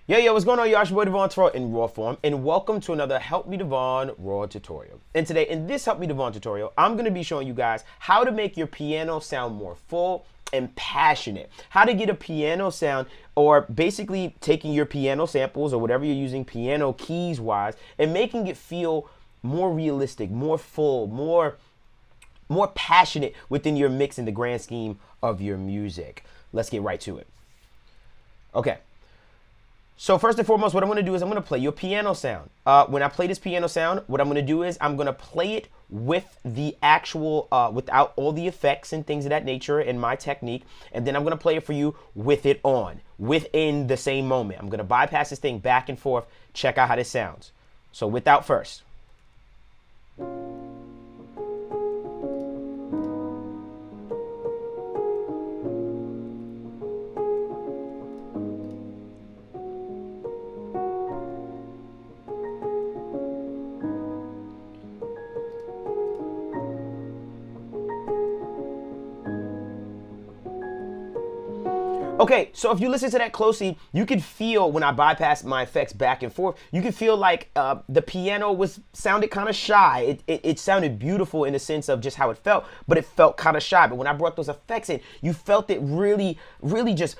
Yo, what's going on, y'all? It's your boy Devvon Tutorial in raw form, and welcome to another Help Me Devvon raw tutorial. And today, in this Help Me Devvon tutorial, I'm going to be showing you guys how to make your piano sound more full and passionate. How to get a piano sound, or basically taking your piano samples or whatever you're using piano keys wise, and making it feel more realistic, more full, more passionate within your mix in the grand scheme of your music. Let's get right to it. Okay. So first and foremost, what I'm going to do is I'm going to play your piano sound. When I play this piano sound, what I'm going to do is I'm going to play it with the actual, without all the effects and things of that nature in my technique. And then I'm going to play it for you with it on, within the same moment. I'm going to bypass this thing back and forth. Check out how this sounds. So without first. Okay, so if you listen to that closely, you can feel when I bypass my effects back and forth, you can feel like the piano sounded kind of shy. It sounded beautiful in the sense of just how it felt, but it felt kind of shy. But when I brought those effects in, you felt it really just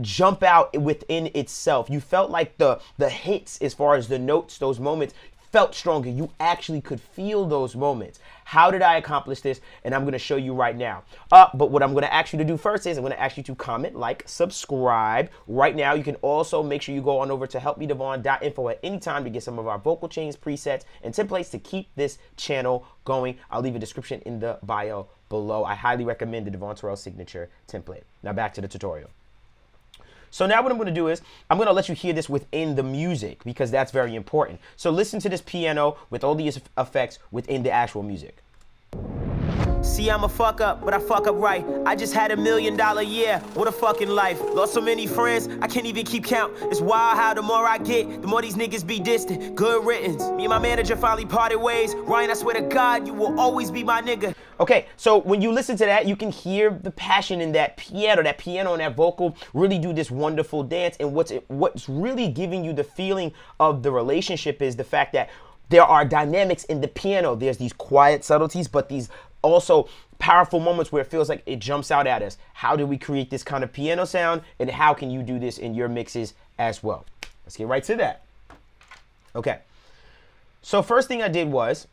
jump out within itself. You felt like the hits, as far as the notes, those moments, felt stronger. You actually could feel those moments. How did I accomplish this? And I'm going to show you right now. But what I'm going to ask you to do first is I'm going to ask you to comment, like, subscribe. Right now, you can also make sure you go on over to helpmedevvon.info at any time to get some of our vocal chains, presets, and templates to keep this channel going. I'll leave a description in the bio below. I highly recommend the Devvon Tutorial signature template. Now back to the tutorial. So now what I'm going to do is I'm going to let you hear this within the music, because that's very important. So listen to this piano with all these effects within the actual music. See, I'm a fuck up, but I fuck up right. I just had $1 million year. What a fucking life. Lost so many friends, I can't even keep count. It's wild how the more I get, the more these niggas be distant. Good riddance. Me and my manager finally parted ways. Ryan, I swear to God, you will always be my nigga. Okay, so when you listen to that, you can hear the passion in that piano and that vocal really do this wonderful dance. And what's really giving you the feeling of the relationship is the fact that there are dynamics in the piano. There's these quiet subtleties, but these also powerful moments where it feels like it jumps out at us. How do we create this kind of piano sound, and how can you do this in your mixes as well? Let's get right to that. Okay, so first thing I did was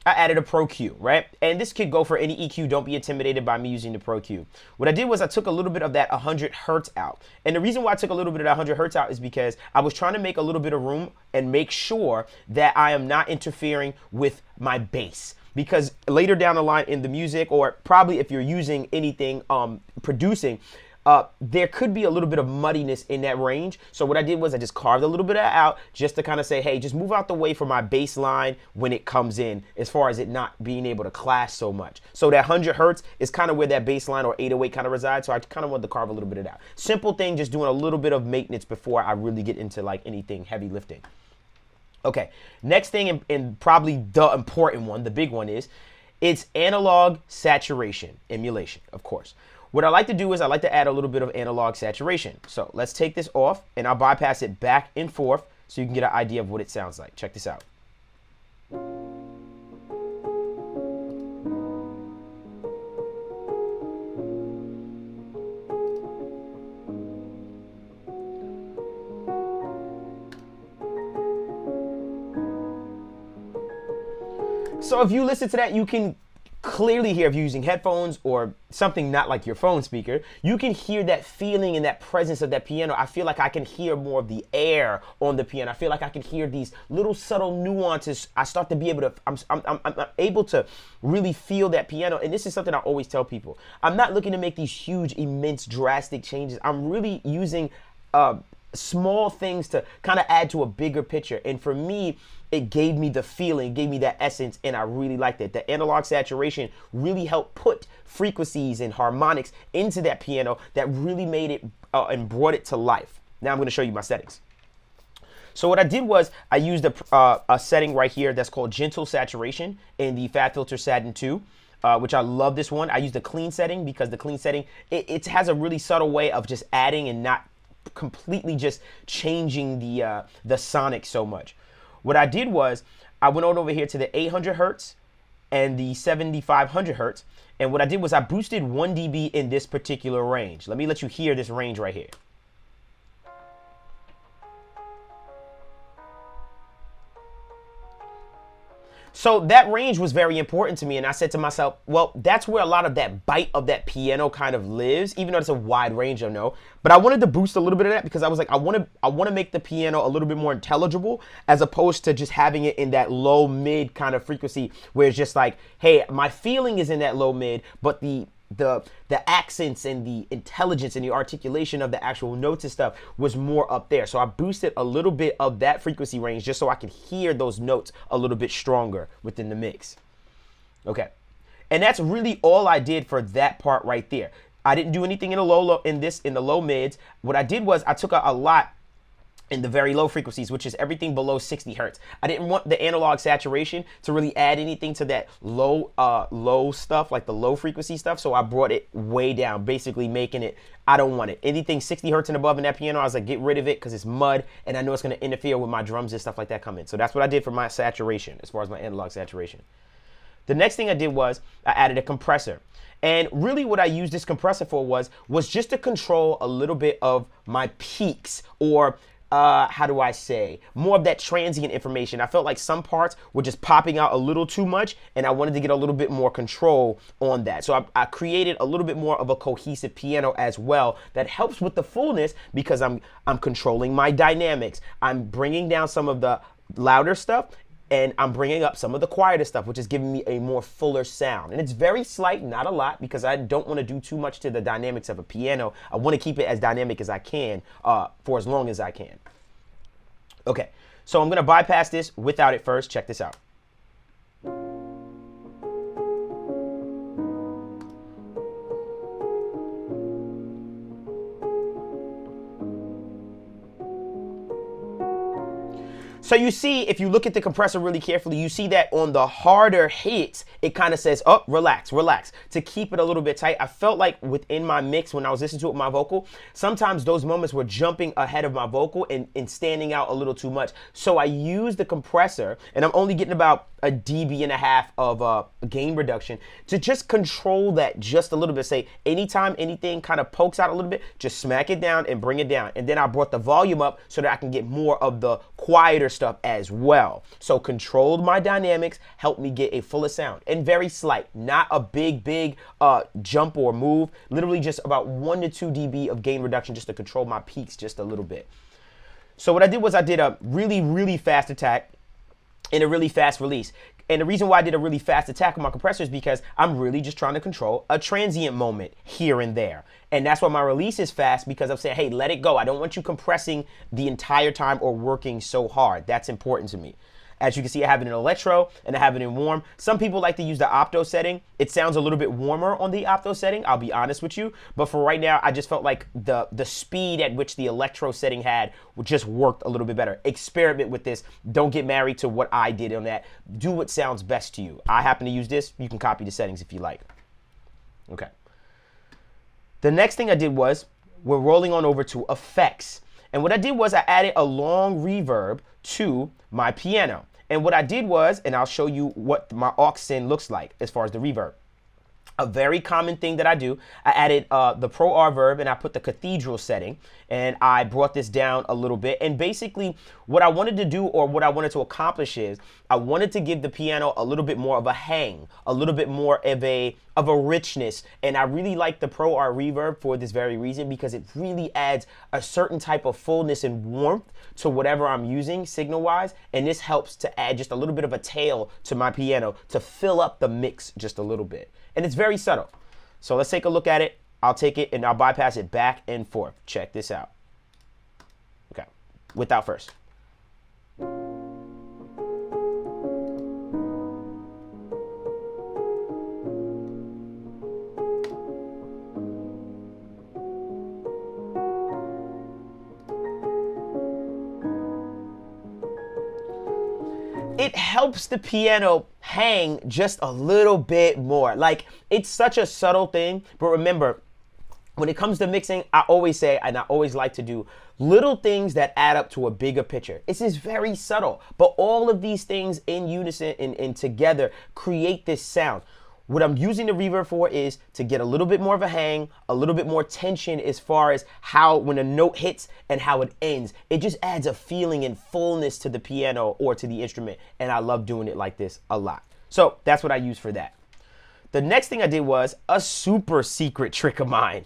I added a Pro Q, right? And this could go for any EQ. Don't be intimidated by me using the Pro Q. What I did was I took a little bit of that 100 hertz out. And the reason why I took a little bit of that 100 hertz out is because I was trying to make a little bit of room and make sure that I am not interfering with my bass. Because later down the line in the music, or probably if you're using anything producing, there could be a little bit of muddiness in that range. So what I did was I just carved a little bit of that out just to kind of say, hey, just move out the way for my bass line when it comes in, as far as it not being able to clash so much. So that 100 hertz is kind of where that bass line or 808 kind of resides. So I kind of wanted to carve a little bit of that. Simple thing, just doing a little bit of maintenance before I really get into like anything heavy lifting. Okay, next thing, and probably the important one, the big one, is it's analog saturation, emulation, of course. What I like to do is I like to add a little bit of analog saturation. So let's take this off, and I'll bypass it back and forth so you can get an idea of what it sounds like. Check this out. So if you listen to that, you can clearly hear, if you're using headphones or something not like your phone speaker, you can hear that feeling and that presence of that piano. I feel like I can hear more of the air on the piano. I feel like I can hear these little subtle nuances. I start to be able to, I'm able to really feel that piano. And this is something I always tell people. I'm not looking to make these huge, immense, drastic changes. I'm really using small things to kind of add to a bigger picture. And for me, it gave me the feeling, gave me that essence, and I really liked it. The analog saturation really helped put frequencies and harmonics into that piano that really made it and brought it to life. Now I'm going to show you my settings. So what I did was I used a setting right here that's called Gentle Saturation in the Fat Filter Satin 2. which I love this one. I use the clean setting because the clean setting, it has a really subtle way of just adding and not completely just changing the sonic so much. What I did was I went on over here to the 800 hertz and the 7500 hertz. And what I did was I boosted 1 dB in this particular range. Let me let you hear this range right here. So that range was very important to me, and I said to myself, well, that's where a lot of that bite of that piano kind of lives, even though it's a wide range, I know. But I wanted to boost a little bit of that because I was like, I want to make the piano a little bit more intelligible, as opposed to just having it in that low mid kind of frequency where it's just like, hey, my feeling is in that low mid, but the accents and the intelligence and the articulation of the actual notes and stuff was more up there. So I boosted a little bit of that frequency range just so I could hear those notes a little bit stronger within the mix. Okay. And that's really all I did for that part right there. I didn't do anything in the low mids. What I did was I took a lot in the very low frequencies, which is everything below 60 hertz. I didn't want the analog saturation to really add anything to that low stuff, like the low frequency stuff. So I brought it way down, basically making it, I don't want it. Anything 60 hertz and above in that piano, I was like, get rid of it because it's mud and I know it's going to interfere with my drums and stuff like that coming. So that's what I did for my saturation, as far as my analog saturation. The next thing I did was I added a compressor. And really what I used this compressor for was just to control a little bit of my peaks, or how do I say, more of that transient information. I felt like some parts were just popping out a little too much, and I wanted to get a little bit more control on that. So I created a little bit more of a cohesive piano as well that helps with the fullness, because I'm controlling my dynamics. I'm bringing down some of the louder stuff, and I'm bringing up some of the quieter stuff, which is giving me a more fuller sound. And it's very slight, not a lot, because I don't want to do too much to the dynamics of a piano. I want to keep it as dynamic as I can for as long as I can. Okay, so I'm going to bypass this without it first. Check this out. So you see, if you look at the compressor really carefully, you see that on the harder hits, it kind of says, oh, relax, relax, to keep it a little bit tight. I felt like within my mix, when I was listening to it with my vocal, sometimes those moments were jumping ahead of my vocal and standing out a little too much. So I used the compressor, and I'm only getting about a dB and a half of gain reduction to just control that just a little bit. Say, anytime anything kind of pokes out a little bit, just smack it down and bring it down. And then I brought the volume up so that I can get more of the quieter stuff as well. So controlled my dynamics, helped me get a fuller sound, and very slight, not a big jump or move, literally just about 1 to 2 dB of gain reduction just to control my peaks just a little bit. So what I did was I did a really fast attack and a really fast release. And the reason why I did a really fast attack with my compressor is because I'm really just trying to control a transient moment here and there. And that's why my release is fast, because I'm saying, hey, let it go. I don't want you compressing the entire time or working so hard. That's important to me. As you can see, I have it in electro and I have it in warm. Some people like to use the opto setting. It sounds a little bit warmer on the opto setting, I'll be honest with you. But for right now, I just felt like the speed at which the electro setting had just worked a little bit better. Experiment with this. Don't get married to what I did on that. Do what sounds best to you. I happen to use this. You can copy the settings if you like. Okay. The next thing I did was, we're rolling on over to effects. And what I did was I added a long reverb to my piano. And what I did was, and I'll show you what my aux in looks like as far as the reverb. A very common thing that I do, I added the Pro Reverb, and I put the cathedral setting, and I brought this down a little bit. And basically what I wanted to do, or what I wanted to accomplish, is I wanted to give the piano a little bit more of a hang, a little bit more of a richness. And I really like the Pro Art Reverb for this very reason, because it really adds a certain type of fullness and warmth to whatever I'm using signal wise. And this helps to add just a little bit of a tail to my piano to fill up the mix just a little bit. And it's very subtle. So let's take a look at it. I'll take it and I'll bypass it back and forth. Check this out. Okay, without first. It helps the piano hang just a little bit more. Like, it's such a subtle thing, but remember, when it comes to mixing, I always say, and I always like to do little things that add up to a bigger picture. It's just very subtle, but all of these things in unison and together create this sound. What I'm using the reverb for is to get a little bit more of a hang, a little bit more tension as far as how when a note hits and how it ends. It just adds a feeling and fullness to the piano or to the instrument, and I love doing it like this a lot. So that's what I use for that. The next thing I did was a super secret trick of mine.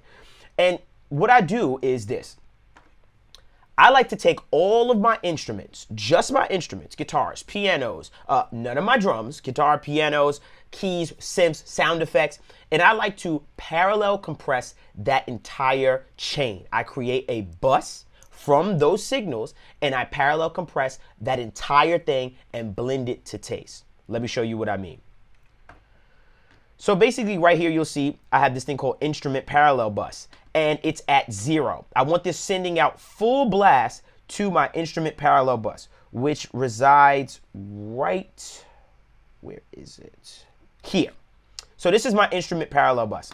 And what I do is this. I like to take all of my instruments, just my instruments, guitars, pianos, none of my drums, guitar, pianos, keys, synths, sound effects, and I like to parallel compress that entire chain. I create a bus from those signals and I parallel compress that entire thing and blend it to taste. Let me show you what I mean. So basically right here, you'll see I have this thing called instrument parallel bus and it's at 0. I want this sending out full blast to my instrument parallel bus, which resides right, where is it? Here. So this is my instrument parallel bus.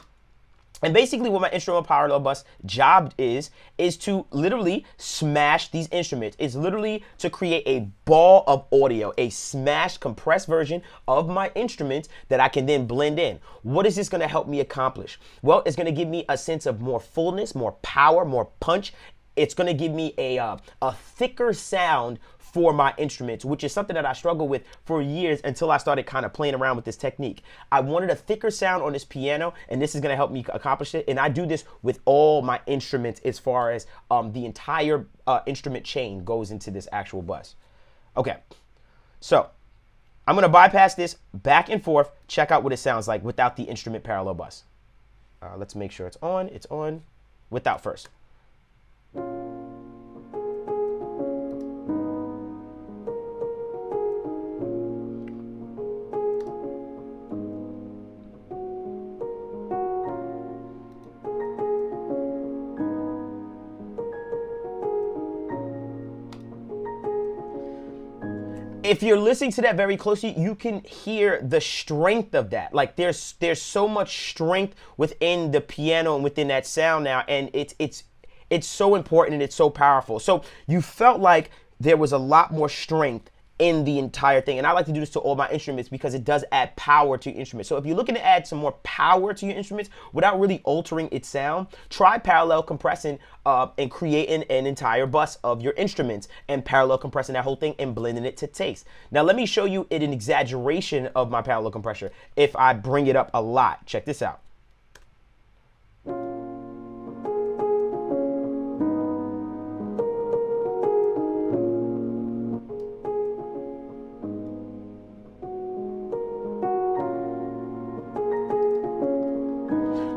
And basically what my instrument parallel bus job is to literally smash these instruments. It's literally to create a ball of audio, a smashed, compressed version of my instruments that I can then blend in. What is this gonna help me accomplish? Well, it's gonna give me a sense of more fullness, more power, more punch. It's gonna give me a thicker sound for my instruments, which is something that I struggled with for years until I started kind of playing around with this technique. I wanted a thicker sound on this piano, and this is gonna help me accomplish it. And I do this with all my instruments as far as the entire instrument chain goes into this actual bus. Okay, so I'm gonna bypass this back and forth, check out what it sounds like without the instrument parallel bus. Let's make sure it's on without first. If you're listening to that very closely, you can hear the strength of that. Like there's so much strength within the piano and within that sound now, and it's so important and it's so powerful. So you felt like there was a lot more strength in the entire thing. And I like to do this to all my instruments because it does add power to your instrument. So if you're looking to add some more power to your instruments without really altering its sound, try parallel compressing and creating an entire bus of your instruments and parallel compressing that whole thing and blending it to taste. Now let me show you an exaggeration of my parallel compressor if I bring it up a lot. Check this out.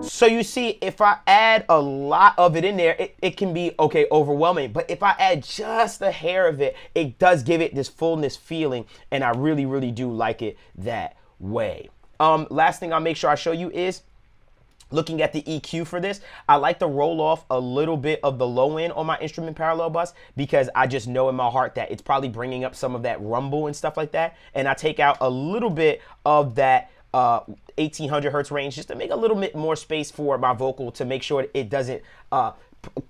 So you see, if I add a lot of it in there, it can be, okay, overwhelming. But if I add just a hair of it, it does give it this fullness feeling. And I really, really do like it that way. Last thing I'll make sure I show you is looking at the EQ for this. I like to roll off a little bit of the low end on my instrument parallel bus because I just know in my heart that it's probably bringing up some of that rumble and stuff like that. And I take out a little bit of that 1800 hertz range just to make a little bit more space for my vocal to make sure it doesn't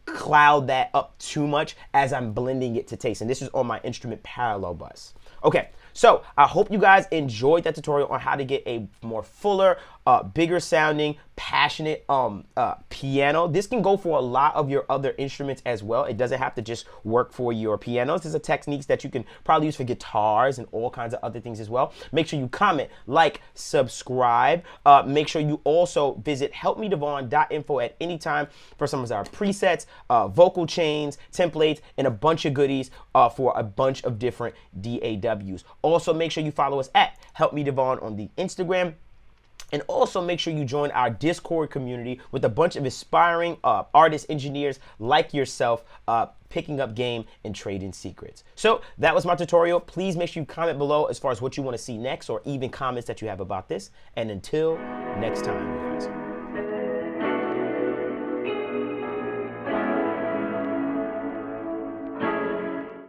cloud that up too much as I'm blending it to taste. And this is on my instrument parallel bus. Okay, so I hope you guys enjoyed that tutorial on how to get a more fuller, bigger sounding, passionate piano. This can go for a lot of your other instruments as well. It doesn't have to just work for your pianos. There's a techniques that you can probably use for guitars and all kinds of other things as well. Make sure you comment, like, subscribe. Make sure you also visit helpmedevvon.info at any time for some of our presets, vocal chains, templates, and a bunch of goodies for a bunch of different DAWs. Also, make sure you follow us at helpmedevvon on the Instagram. And also make sure you join our Discord community with a bunch of aspiring artists, engineers like yourself, picking up game and trading secrets. So that was my tutorial. Please make sure you comment below as far as what you want to see next or even comments that you have about this. And until next time, guys.